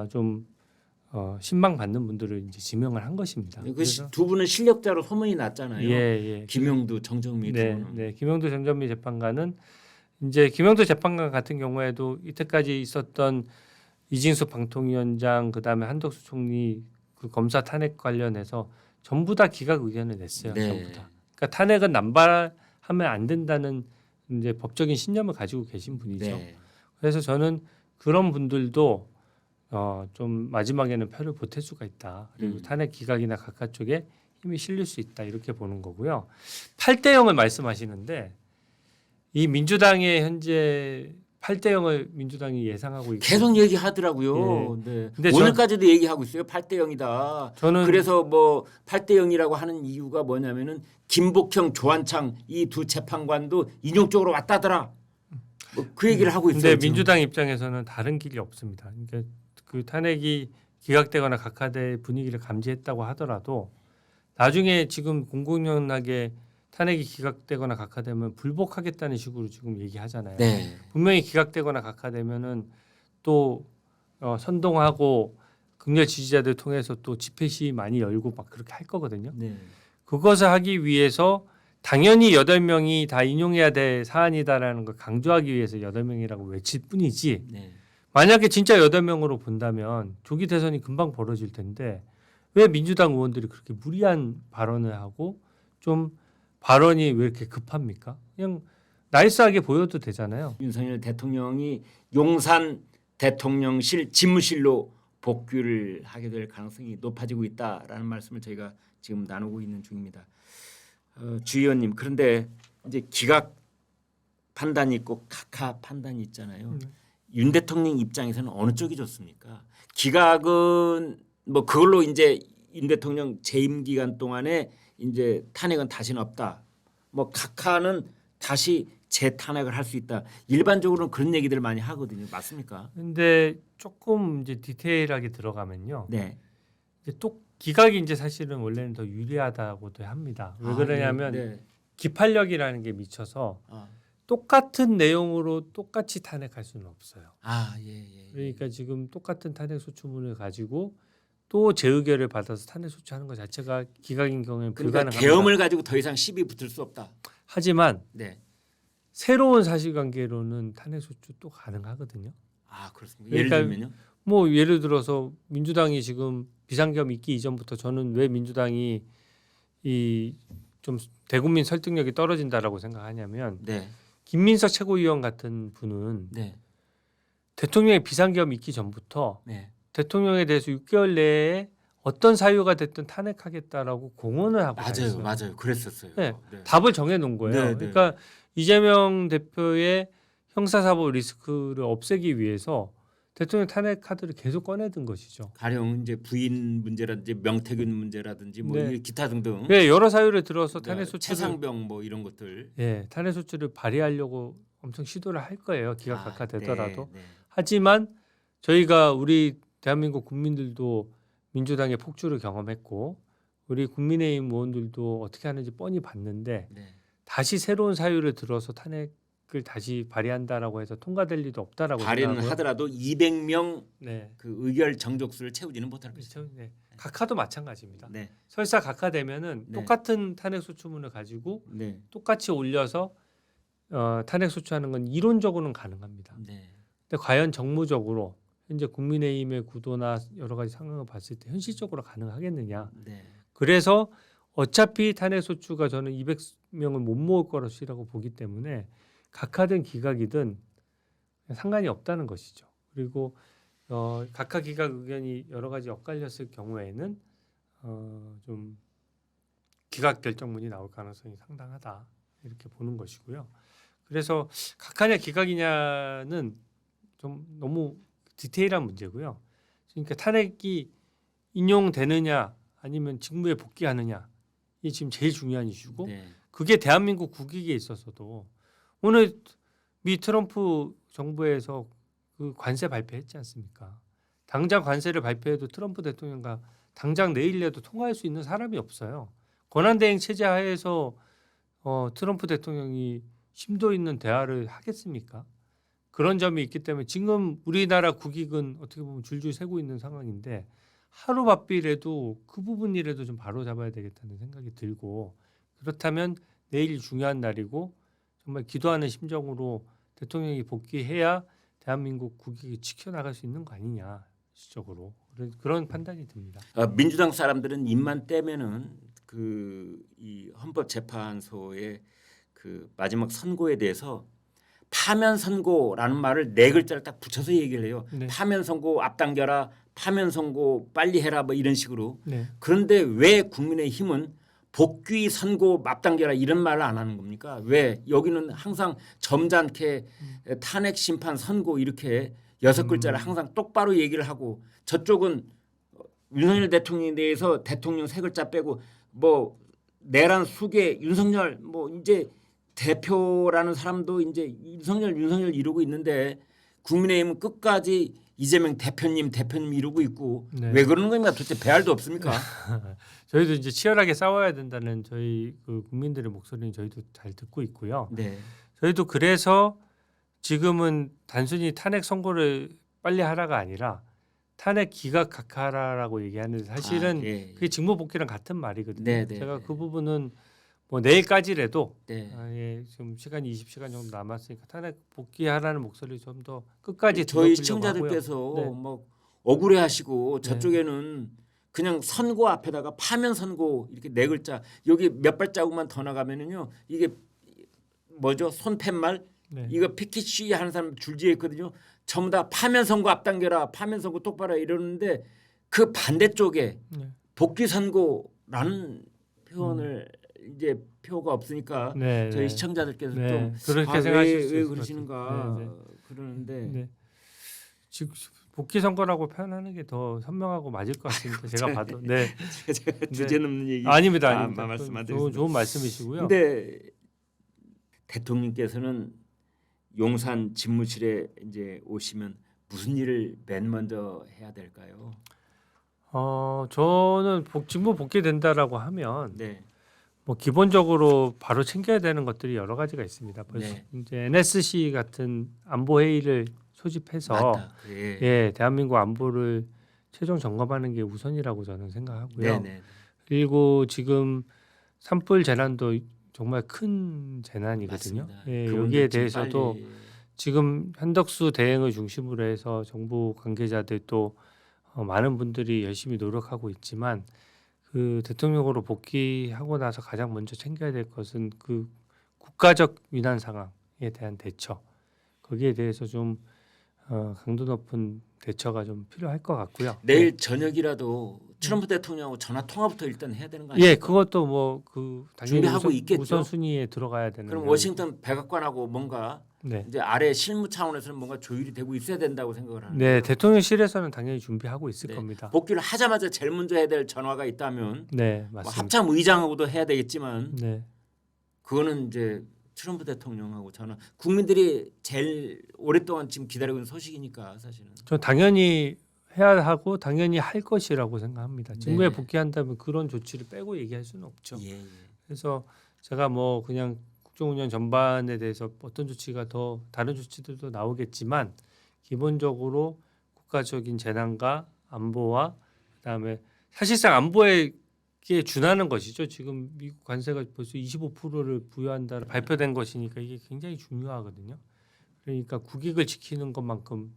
좀 신망 받는 분들을 이제 지명을 한 것입니다. 그 두 분은 실력자로 소문이 났잖아요. 예. 김영두, 정정미 두 네, 분은. 네. 김영두 정전미 재판관은 이제 김영두 재판관 같은 경우에도 이때까지 있었던 이진숙 방통위원장 그다음에 한덕수 총리 그 검사 탄핵 관련해서 전부 다 기각 의견을 냈어요. 네. 전부 다. 그러니까 탄핵은 남발하면 안 된다는 이제 법적인 신념을 가지고 계신 분이죠. 네. 그래서 저는 그런 분들도 좀 마지막에는 표를 보탤 수가 있다. 그리고 탄핵 기각이나 각하 쪽에 힘이 실릴 수 있다. 이렇게 보는 거고요. 8대 0을 말씀하시는데 이 민주당의 현재 8대 0을 민주당이 예상하고 있고 계속 얘기하더라고요. 네. 근데 오늘까지도 얘기하고 있어요. 8대 0이다. 저는 그래서 뭐 8대 0이라고 하는 이유가 뭐냐면은 김복형, 조한창 이 두 재판관도 인용적으로 왔다더라. 뭐 그 얘기를 하고 있어요. 근데 지금. 민주당 입장에서는 다른 길이 없습니다. 그러니까 그 탄핵이 기각되거나 각하될 분위기를 감지했다고 하더라도 나중에 지금 공공연하게 탄핵이 기각되거나 각하되면 불복하겠다는 식으로 지금 얘기하잖아요. 네. 분명히 기각되거나 각하되면은 또 선동하고 극렬 지지자들 통해서 또 집회 시위 많이 열고 막 그렇게 할 거거든요. 네. 그것을 하기 위해서 당연히 8명이 다 인용해야 될 사안이다라는 걸 강조하기 위해서 8명이라고 외칠 뿐이지 네. 만약에 진짜 8명으로 본다면 조기 대선이 금방 벌어질 텐데 왜 민주당 의원들이 그렇게 무리한 발언을 하고 좀 발언이 왜 이렇게 급합니까? 그냥 나이스하게 보여도 되잖아요. 윤석열 대통령이 용산 대통령실 집무실로 복귀를 하게 될 가능성이 높아지고 있다라는 말씀을 저희가 지금 나누고 있는 중입니다. 주 의원님, 그런데 이제 기각 판단이 있고 각하 판단이 있잖아요. 윤 대통령 입장에서는 어느 쪽이 좋습니까? 기각은 뭐 그걸로 이제 윤 대통령 재임 기간 동안에 이제 탄핵은 다시는 없다. 뭐 각하는 다시 재탄핵을 할 수 있다. 일반적으로는 그런 얘기들 많이 하거든요. 맞습니까? 근데 조금 이제 디테일하게 들어가면요. 네. 이제 또 기각이 이제 사실은 원래는 더 유리하다고도 합니다. 왜 그러냐면 네. 기판력이라는 게 미쳐서 아, 똑같은 내용으로 똑같이 탄핵할 수는 없어요. 예. 그러니까 지금 똑같은 탄핵 소추문을 가지고 또 재의결을 받아서 탄핵 소추하는 것 자체가 기각인 경우에는 그러니까 불가능합니다. 계엄을 가지고 더 이상 시비 붙을 수 없다. 하지만 네. 새로운 사실관계로는 탄핵 소추 또 가능하거든요. 아, 그렇습니까? 그러니까 예를 들면요. 뭐 예를 들어서 민주당이 지금 비상계엄 있기 이전부터 저는 왜 민주당이 이 좀 대국민 설득력이 떨어진다라고 생각하냐면 네. 김민석 최고위원 같은 분은 네. 대통령의 비상계엄 있기 전부터 네. 대통령에 대해서 6개월 내에 어떤 사유가 됐든 탄핵하겠다라고 공언을 하고 맞아요. 다녔어요. 맞아요. 그랬었어요. 네. 네. 답을 정해 놓은 거예요. 네, 네. 그러니까 이재명 대표의 형사사법 리스크를 없애기 위해서 대통령 탄핵 카드를 계속 꺼내든 것이죠. 가령 이제 부인 문제라든지 명태균 문제라든지 뭐 네. 기타 등등. 네, 여러 사유를 들어서 탄핵 소추를 최상병 뭐 이런 것들. 탄핵 소추를 발의하려고 엄청 시도를 할 거예요. 기각 각하되더라도. 네. 하지만 저희가 우리 대한민국 국민들도 민주당의 폭주를 경험했고 우리 국민의힘 의원들도 어떻게 하는지 뻔히 봤는데 네. 다시 새로운 사유를 들어서 탄핵을 다시 발의한다라고 해서 통과될 리도 없다라고 발의는 생각하고요. 하더라도 200명 네. 그 의결 정족수를 채우지는 못할 것이죠. 그렇죠. 네. 각하도 마찬가지입니다. 네. 설사 각하되면은 네. 똑같은 탄핵 소추문을 가지고 네. 똑같이 올려서 탄핵 소추하는 건 이론적으로는 가능합니다. 네. 근데 과연 정무적으로 현재 국민의힘의 구도나 여러 가지 상황을 봤을 때 현실적으로 가능하겠느냐. 네. 그래서 어차피 탄핵 소추가 저는 200명을 못 모을 거라고 보기 때문에 각하든 기각이든 상관이 없다는 것이죠. 그리고 각하 기각 의견이 여러 가지 엇갈렸을 경우에는 좀 기각 결정문이 나올 가능성이 상당하다 이렇게 보는 것이고요. 그래서 각하냐 기각이냐는 좀 너무 디테일한 문제고요. 그러니까 탄핵이 인용되느냐 아니면 직무에 복귀하느냐 이게 지금 제일 중요한 이슈고 네. 그게 대한민국 국익에 있어서도 오늘 미 트럼프 정부에서 그 관세 발표했지 않습니까? 당장 관세를 발표해도 트럼프 대통령과 당장 내일 내도 통화할 수 있는 사람이 없어요. 권한대행 체제 하에서 트럼프 대통령이 심도 있는 대화를 하겠습니까? 그런 점이 있기 때문에 지금 우리나라 국익은 어떻게 보면 줄줄 새고 있는 상황인데 하루 바삐라도 그 부분이라도 좀 바로 잡아야 되겠다는 생각이 들고 그렇다면 내일 중요한 날이고 정말 기도하는 심정으로 대통령이 복귀해야 대한민국 국익이 지켜나갈 수 있는 거 아니냐 시적으로 그런 판단이 듭니다. 민주당 사람들은 입만 떼면은 그 이 헌법재판소의 그 마지막 선고에 대해서 파면 선고라는 말을 네 글자를 딱 붙여서 얘기를 해요. 네. 파면 선고 앞당겨라, 파면 선고 빨리 해라 뭐 이런 식으로. 네. 그런데 왜 국민의힘은 복귀 선고 앞당겨라 이런 말을 안 하는 겁니까? 왜 여기는 항상 점잖게 탄핵 심판 선고 이렇게 6글자를 항상 똑바로 얘기를 하고 저쪽은 윤석열 대통령에 대해서 대통령 3글자 빼고 뭐 내란 수계 윤석열 뭐 이제 대표라는 사람도 이제 윤석열 이러고 있는데 국민의힘은 끝까지 이재명 대표님 이러고 있고 네. 왜 그러는 겁니까? 도대체 배알도 없습니까? 저희도 이제 치열하게 싸워야 된다는 저희 그 국민들의 목소리는 저희도 잘 듣고 있고요. 네. 저희도 그래서 지금은 단순히 탄핵 선고를 빨리 하라가 아니라 탄핵 기각 각하라라고 얘기하는데 사실은 예. 그게 직무 복귀랑 같은 말이거든요. 네, 네, 제가 네. 그 부분은 뭐 내일까지라도 네. 지금 시간이 20시간 정도 남았으니까 탄핵 복귀하라는 목소리 좀 더 끝까지 저희 들어보려고 시청자들께서 하고요. 네. 뭐 억울해하시고 저쪽에는 그냥 선고 앞에다가 파면 선고 이렇게 4글자 여기 몇 발자국만 더 나가면은요 이게 뭐죠 손팻말 네. 이거 피켓 시위 하는 사람 줄지어 있거든요. 전부 다 파면 선고 앞당겨라 파면 선고 똑바로 이러는데 그 반대쪽에 네. 복귀 선고라는 표현을 이제 표가 없으니까 네, 저희 네. 시청자들께서 네. 좀 그렇게 생각하실 수 왜 있을 것 그러시는가 같아요. 네, 네. 그러는데 네. 지금 복귀 선거라고 표현하는 게 더 현명하고 맞을 것 같습니다. 제가 봐도. 네. 제가 주제 넘는 얘기 아닙니다. 말씀 안 드리겠습니다. 좋은 말씀이시고요. 근데 대통령께서는 용산 집무실에 이제 오시면 무슨 일을 맨 먼저 해야 될까요? 저는 직무 복귀된다라고 하면 네. 뭐 기본적으로 바로 챙겨야 되는 것들이 여러 가지가 있습니다. 벌써 네. 이제 NSC 같은 안보 회의를 소집해서 맞다. 예. 예, 대한민국 안보를 최종 점검하는 게 우선이라고 저는 생각하고요. 네네. 그리고 지금 산불 재난도 정말 큰 재난이거든요. 맞습니다. 예, 그분들 여기에 지금 대해서도 빨리 지금 한덕수 대행을 중심으로 해서 정부 관계자들 또 많은 분들이 열심히 노력하고 있지만 그 대통령으로 복귀하고 나서 가장 먼저 챙겨야 될 것은 그 국가적 위난 상황에 대한 대처 거기에 대해서 좀 강도 높은 대처가 좀 필요할 것 같고요. 내일 저녁이라도 트럼프 대통령하고 전화 통화부터 일단 해야 되는 거 아니에요? 예, 그것도 뭐 그 당연히 준비하고 있겠죠. 우선 순위에 들어가야 되는. 그럼 내용이고. 워싱턴 백악관하고 뭔가 네. 이제 아래 실무 차원에서는 뭔가 조율이 되고 있어야 된다고 생각을 하는 네, 거예요. 대통령실에서는 당연히 준비하고 있을 네. 겁니다. 복귀를 하자마자 제일 먼저 해야 될 전화가 있다면 네, 뭐 맞습니다. 합참 의장하고도 해야 되겠지만 네, 그거는 이제 트럼프 대통령하고 전화. 국민들이 제일 오랫동안 지금 기다리고 있는 소식이니까 사실은. 저 당연히 해야 하고 당연히 할 것이라고 생각합니다. 직무에 네. 복귀한다면 그런 조치를 빼고 얘기할 수는 없죠. 예, 예. 그래서 제가 뭐 그냥 국정운영 전반에 대해서 어떤 조치가 더 다른 조치들도 나오겠지만 기본적으로 국가적인 재난과 안보와 그다음에 사실상 안보에 준하는 것이죠. 지금 미국 관세가 벌써 25%를 부여한다 발표된 것이니까 이게 굉장히 중요하거든요. 그러니까 국익을 지키는 것만큼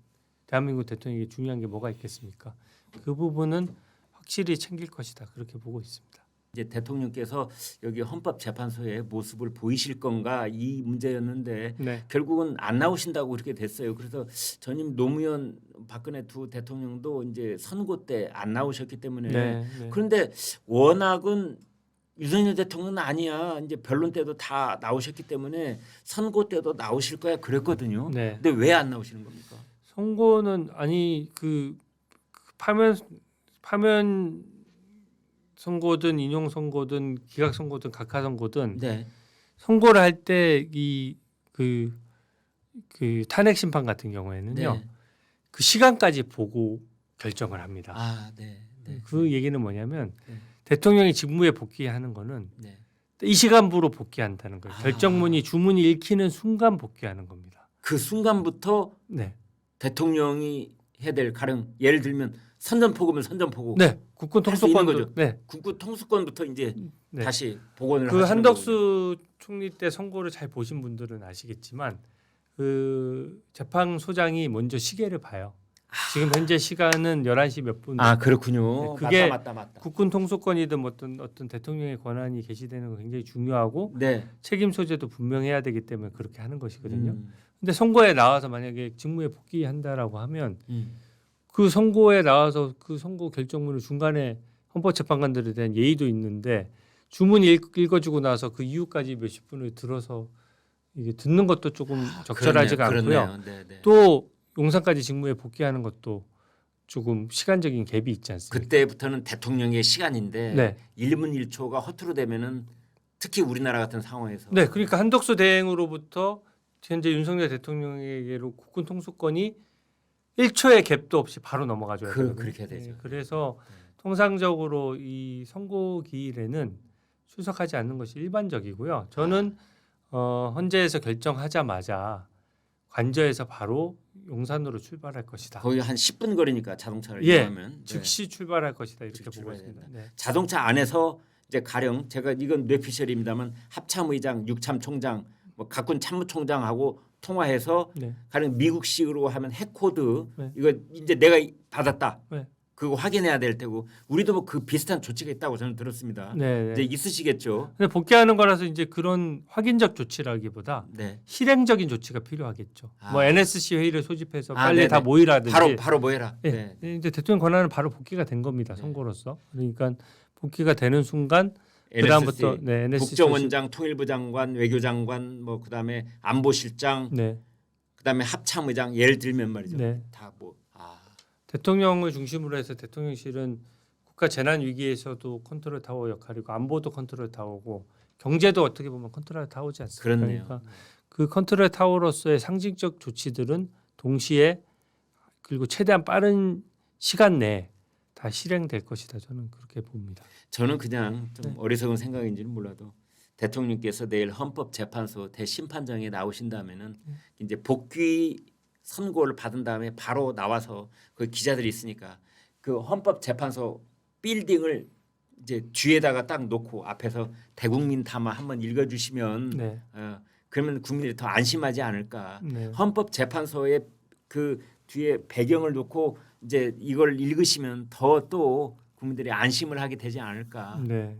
대한민국 대통령에게 중요한 게 뭐가 있겠습니까? 그 부분은 확실히 챙길 것이다. 그렇게 보고 있습니다. 이제 대통령께서 여기 헌법재판소에 모습을 보이실 건가 이 문제였는데 네. 결국은 안 나오신다고 그렇게 됐어요. 그래서 전임 노무현 박근혜 두 대통령도 이제 선거 때 안 나오셨기 때문에 네. 그런데 워낙은 윤석열 대통령은 아니야. 이제 변론 때도 다 나오셨기 때문에 선거 때도 나오실 거야 그랬거든요. 네. 근데 왜 안 나오시는 겁니까? 선거는 아니 그 파면 선거든 인용 선거든 기각 선거든 각하 선거든 네. 선거를 할 때 이 그 탄핵 심판 같은 경우에는요 네. 그 시간까지 보고 결정을 합니다. 아, 네. 네. 그 얘기는 뭐냐면 네. 대통령이 직무에 복귀하는 거는 네. 이 시간부로 복귀한다는 거예요. 아. 결정문이 주문이 읽히는 순간 복귀하는 겁니다. 그 순간부터 네, 대통령이 해야 될 가령 예를 들면 선전포고면 선전포고. 네, 국군 할수 있는 통수권도 거죠. 네, 국구 통수권부터 이제 네. 다시 복원을 그 하시는 한덕수 총리 때 선고를 잘 보신 분들은 아시겠지만 그 재판소장이 먼저 시계를 봐요. 지금 현재 시간은 11시 몇 분. 거군요. 아, 그렇군요. 네, 그게 맞다. 국군 통수권이든 어떤 대통령의 권한이 개시되는 건 굉장히 중요하고 네. 책임 소재도 분명해야 되기 때문에 그렇게 하는 것이거든요. 음. 근데 선거에 나와서 만약에 직무에 복귀한다라고 하면 음. 그 선거에 나와서 그 선거 결정문을 중간에 헌법재판관들에 대한 예의도 있는데 주문 읽어주고 나서 그 이후까지 몇십 분을 들어서 이게 듣는 것도 조금 적절하지가 않고요. 그렇네요. 네, 네. 또 용산까지 직무에 복귀하는 것도 조금 시간적인 갭이 있지 않습니까? 그때부터는 대통령의 시간인데 네. 1분 1초가 허투루 되면은 특히 우리나라 같은 상황에서 네, 그러니까 한덕수 대행으로부터 현재 윤석열 대통령에게로 국군 통수권이 1초의 갭도 없이 바로 넘어가줘야 되거든요. 그렇게 되죠. 네, 그래서 네. 통상적으로 이 선고 기일에는 출석하지 않는 것이 일반적이고요. 저는 헌재에서 결정하자마자 관저에서 바로 용산으로 출발할 것이다. 거의 한 10분 거리니까 자동차를 예, 이용하면 네. 즉시 출발할 것이다 이렇게 즉시 보고 출발해야 있습니다. 된다. 네. 자동차 안에서 이제 가령 제가 이건 뇌피셜입니다만 합참의장, 육참총장, 뭐 각군 참모총장하고 통화해서 네. 가령 미국식으로 하면 핵코드 네. 이거 이제 내가 받았다. 네. 그거 확인해야 될 테고 우리도 뭐 그 비슷한 조치가 있다고 저는 들었습니다. 네, 이제 네. 있으시겠죠. 근데 복귀하는 거라서 이제 그런 확인적 조치라기보다 네. 실행적인 조치가 필요하겠죠. 아. 뭐 NSC 회의를 소집해서 아, 빨리 네네. 다 모이라든지. 바로 뭐 해라. 네. 네. 이제 대통령 권한은 바로 복귀가 된 겁니다. 네. 선거로서. 그러니까 복귀가 되는 순간 그다음부터 NSC, 네, NSC 국정원장, 통일부 장관, 외교장관, 뭐 그다음에 안보실장, 네. 그다음에 합참의장 예를 들면 말이죠. 네. 다 뭐 대통령을 중심으로 해서 대통령실은 국가 재난 위기에서도 컨트롤 타워 역할이고 안보도 컨트롤 타워고 경제도 어떻게 보면 컨트롤 타워지 않습니까? 그렇네요. 그러니까 그 컨트롤 타워로서의 상징적 조치들은 동시에 그리고 최대한 빠른 시간 내에 다 실행될 것이다. 저는 그렇게 봅니다. 저는 그냥 좀 네. 어리석은 생각인지는 몰라도 대통령께서 내일 헌법재판소 대심판정에 나오신다면은 이제 복귀 선고를 받은 다음에 바로 나와서 그 기자들이 있으니까 그 헌법재판소 빌딩을 이제 뒤에다가 딱 놓고 앞에서 대국민 담화 한번 읽어주시면 네. 그러면 국민들이 더 안심하지 않을까. 네. 헌법재판소의 그 뒤에 배경을 놓고 이제 이걸 읽으시면 더 또 국민들이 안심을 하게 되지 않을까. 네.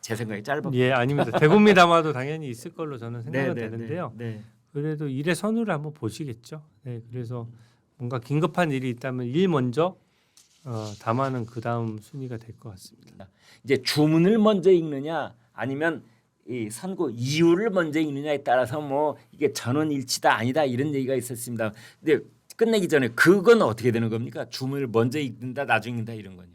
제 생각이 짧아. 예, 아닙니다. 대국민 담화도 당연히 있을 걸로 저는 생각은 되는데요. 네. 그래도 일의 선우를 한번 보시겠죠. 네, 그래서 뭔가 긴급한 일이 있다면 일 먼저 담화는 그 다음 순위가 될 것 같습니다. 이제 주문을 먼저 읽느냐 아니면 이 선고 이유를 먼저 읽느냐에 따라서 뭐 이게 전원일치다 아니다 이런 얘기가 있었습니다. 근데 끝내기 전에 그건 어떻게 되는 겁니까? 주문을 먼저 읽는다 나중에 읽는다 이런 거요.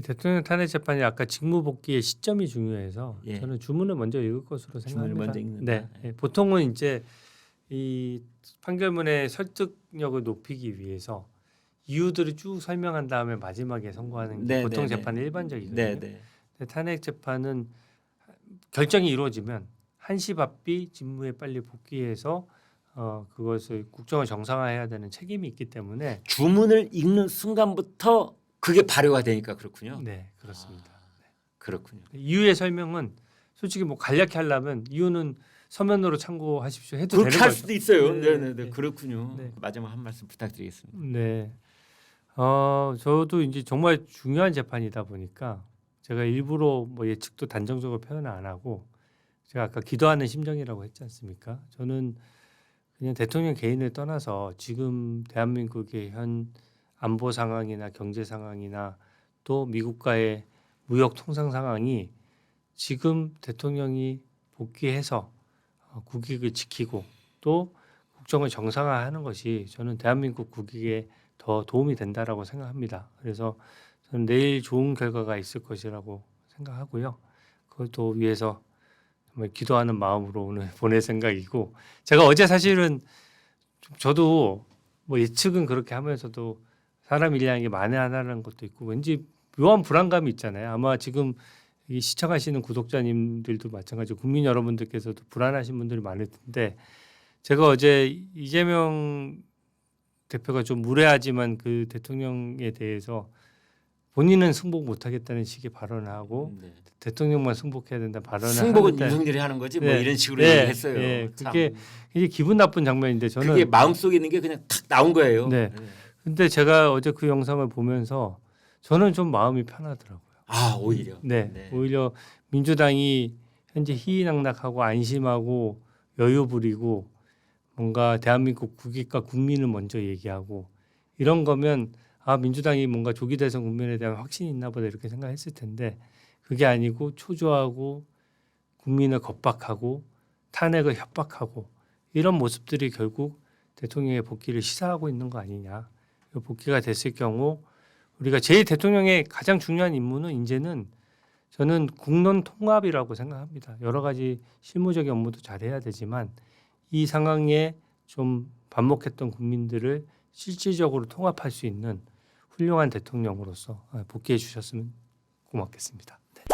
대통령 탄핵 재판이 아까 직무 복귀의 시점이 중요해서 예. 저는 주문을 먼저 읽을 것으로 주문을 생각합니다. 먼저 읽는다. 네. 예. 보통은 이제 이 판결문의 설득력을 높이기 위해서 이유들을 쭉 설명한 다음에 마지막에 선고하는 게 네, 보통 네, 재판의 네. 일반적이거든요. 네, 네. 근데 탄핵 재판은 결정이 이루어지면 한시 바삐 직무에 빨리 복귀해서 그것을 국정을 정상화해야 되는 책임이 있기 때문에 주문을 읽는 순간부터 그게 발효가 되니까 그렇군요. 네 그렇습니다. 그렇군요. 이유의 설명은 솔직히 뭐 간략히 하려면 이유는 서면으로 참고하십시오 해도 그렇게 되는 할 거죠. 수도 있어요. 네, 네, 네, 네. 네. 그렇군요. 네. 마지막 한 말씀 부탁드리겠습니다. 네. 저도 이제 정말 중요한 재판이다 보니까 제가 일부러 뭐 예측도 단정적으로 표현을 안 하고 제가 아까 기도하는 심정이라고 했지 않습니까? 저는 그냥 대통령 개인을 떠나서 지금 대한민국의 현 안보 상황이나 경제 상황이나 또 미국과의 무역 통상 상황이 지금 대통령이 복귀해서 국익을 지키고 또 국정을 정상화하는 것이 저는 대한민국 국익에 더 도움이 된다라고 생각합니다. 그래서 저는 내일 좋은 결과가 있을 것이라고 생각하고요. 그것도 위해서 정말 기도하는 마음으로 오늘 보낼 생각이고 제가 어제 사실은 저도 뭐 예측은 그렇게 하면서도 사람 일이라는 게 만회하나라는 것도 있고 왠지 묘한 불안감이 있잖아요. 아마 지금 이 시청하시는 구독자님들도 마찬가지고 국민 여러분들께서도 불안하신 분들이 많을 텐데 제가 어제 이재명 대표가 좀 무례하지만 그 대통령에 대해서 본인은 승복 못하겠다는 식의 발언을 하고 네. 대통령만 승복해야 된다 발언을 승복은 하는데 윤석열이 하는 거지 뭐 네. 이런 식으로 네. 얘기했어요. 네. 참. 그게 이게 기분 나쁜 장면인데 저는 그게 마음속에 있는 게 그냥 탁 나온 거예요. 네. 근데 제가 어제 그 영상을 보면서 저는 좀 마음이 편하더라고요. 아 오히려. 네. 네. 오히려 민주당이 현재 희희낙낙하고 안심하고 여유 부리고 뭔가 대한민국 국익과 국민을 먼저 얘기하고 이런 거면 민주당이 뭔가 조기 대선 국면에 대한 확신이 있나 보다 이렇게 생각했을 텐데 그게 아니고 초조하고 국민을 겁박하고 탄핵을 협박하고 이런 모습들이 결국 대통령의 복귀를 시사하고 있는 거 아니냐. 복귀가 됐을 경우 우리가 제일 대통령의 가장 중요한 임무는 이제는 저는 국론 통합이라고 생각합니다. 여러 가지 실무적인 업무도 잘해야 되지만 이 상황에 좀 반목했던 국민들을 실질적으로 통합할 수 있는 훌륭한 대통령으로서 복귀해 주셨으면 고맙겠습니다. 네.